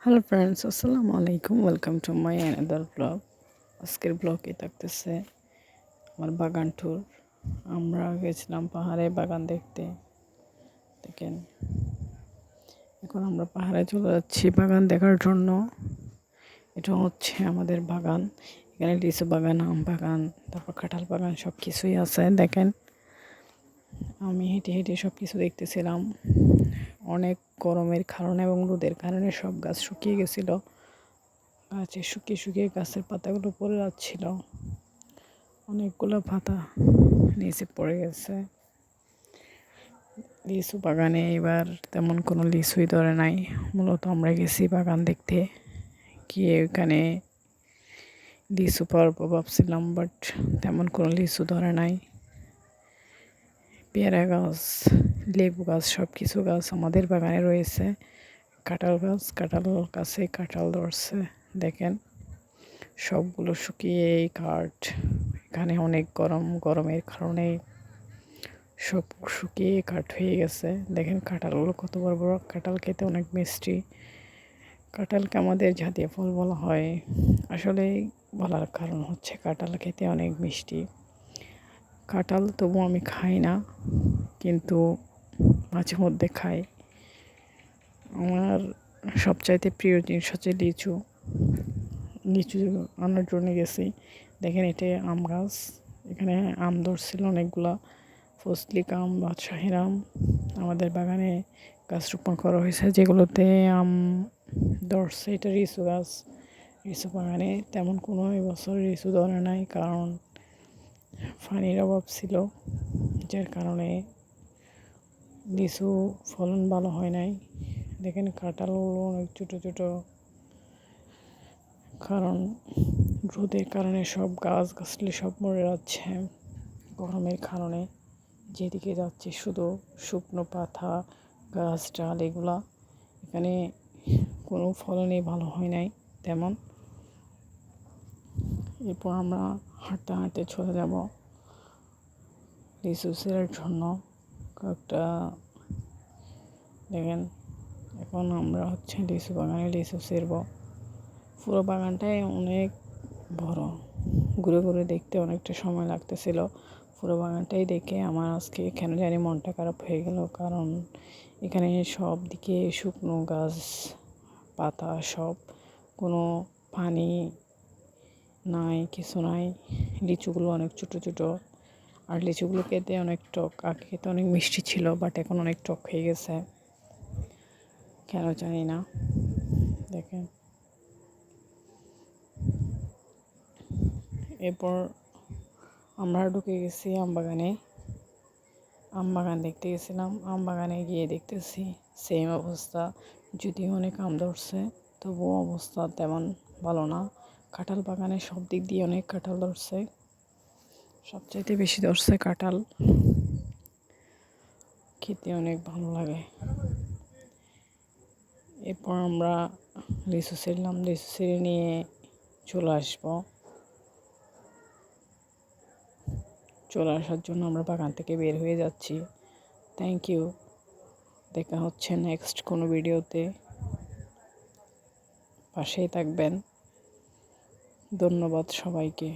Hello friends, আসসালামু আলাইকুম। Welcome to my another blog. আজকের ব্লগে থাকতেছে আমার বাগান ট্যুর। আমরা গেছিলাম পাহাড়ে বাগান দেখতে। দেখেন, এখন আমরা পাহাড়ে চলে যাচ্ছি বাগান দেখার জন্য। এটা হচ্ছে আমাদের বাগান। এখানে লিচু বাগান, আম বাগান, তারপর কাঁঠাল বাগান সব কিছুই আছে। দেখেন, আমি হেঁটে হেঁটে সব কিছু দেখতেছিলাম। অনেক গরমের কারণে এবং রোদের কারণে সব গাছ শুকিয়ে গেছিলো। গাছে শুকিয়ে শুকিয়ে গাছের পাতাগুলো পড়ে যাচ্ছিল। অনেকগুলো পাতা নিচে পড়ে গেছে। লিচু বাগানে এবার তেমন কোনো লিচুই ধরে নাই। মূলত আমরা গেছি বাগান দেখতে, গিয়ে ওখানে লিচু পারবো ভাবছিলাম, বাট তেমন কোনো লিচু ধরে নাই। পেয়ারা গাছ, লেবু গাছ, সব কিছু গাছ আমাদের বাগানে রয়েছে। কাঁঠাল গাছ, কাঁঠাল গাছে কাঁঠাল ধরছে। দেখেন, সবগুলো শুকিয়ে কাঠ। এখানে অনেক গরমের কারণে সব শুকিয়ে কাঠ হয়ে গেছে। দেখেন কাঁঠালগুলো কত বড় বড়। কাঁঠাল খেতে অনেক মিষ্টি। কাঁঠালকে আমাদের জাতীয় ফল বলা হয়। আসলে বলার কারণ হচ্ছে কাঁঠাল খেতে অনেক মিষ্টি। কাঁঠাল তবু আমি খাই না, কিন্তু মাঝে মধ্যে খাই। আমার সবচাইতে প্রিয় জিনিস হচ্ছে লিচু। লিচু আনার জন্য গেছি। দেখেন, এটা আম গাছ। এখানে আম ধরছিল অনেকগুলা। ফজলিক আম, বাদশাহীর আম আমাদের বাগানে গাছ রোপণ করা হয়েছে, যেগুলোতে আম ধরছে। এটা লিচু গাছ। লিচু বাগানে তেমন কোনো এবছর লিচু ধরে নাই, কারণ পানির অভাব ছিল, যার কারণে লিচু ফলন ভালো হয় নাই। দেখেন কাঁঠালগুলো অনেক ছোটো ছোটো, কারণ রোদের কারণে সব গাছগাছালি সব মরে যাচ্ছে। গরমের কারণে যেদিকে যাচ্ছে শুধু শুকনো পাতা, গাছ ডাল, এগুলা। এখানে কোনো ফলনই ভালো হয় নাই তেমন। এরপর আমরা হাঁটতে হাঁটতে চলে যাব লিচু ছিঁড়ার জন্য কয়েকটা। দেখেন, এখন আমরা লিচু বাগানে লিচু ছিঁড়ব। পুরো বাগানটাই অনেক বড়। ঘুরে ঘুরে দেখতে অনেকটা সময় লাগতেছিল। পুরো বাগানটাই দেখে আমার আজকে কেন জানি মনটা খারাপ হয়ে গেল, কারণ এখানে সব দিকে শুকনো গাছ পাতা সব, কোনো পানি নাই, কিছু নাই। লিচুগুলো অনেক ছোটো ছোটো, আর লিচুগুলো খেতে অনেক টক। আগে খেতে অনেক মিষ্টি ছিল, বাট এখন অনেক টক হয়ে গেছে, কেন জানি না। দেখেন, এরপর আমরা ঢুকে গেছি আম বাগানে। আম বাগান দেখতে গেছিলাম। আম বাগানে গিয়ে দেখতেছি সেম অবস্থা। যদিও অনেক আম ধরছে, তবুও অবস্থা তেমন ভালো না। কাঁঠাল বাগানে সব দিক দিয়ে অনেক কাঁঠাল ধরছে। সবচাইতে বেশি ধরছে কাঁঠাল। খেতে অনেক ভালো লাগে। এরপর আমরা লিচু ছিঁড়লাম। লিচু ছিঁড়ে নিয়ে চলে আসবো। চলে আসার জন্য আমরা বাগান থেকে বের হয়ে যাচ্ছি। Thank you. দেখা হচ্ছে নেক্সট কোনো ভিডিওতে। পাশেই থাকবেন। ধন্যবাদ সবাইকে।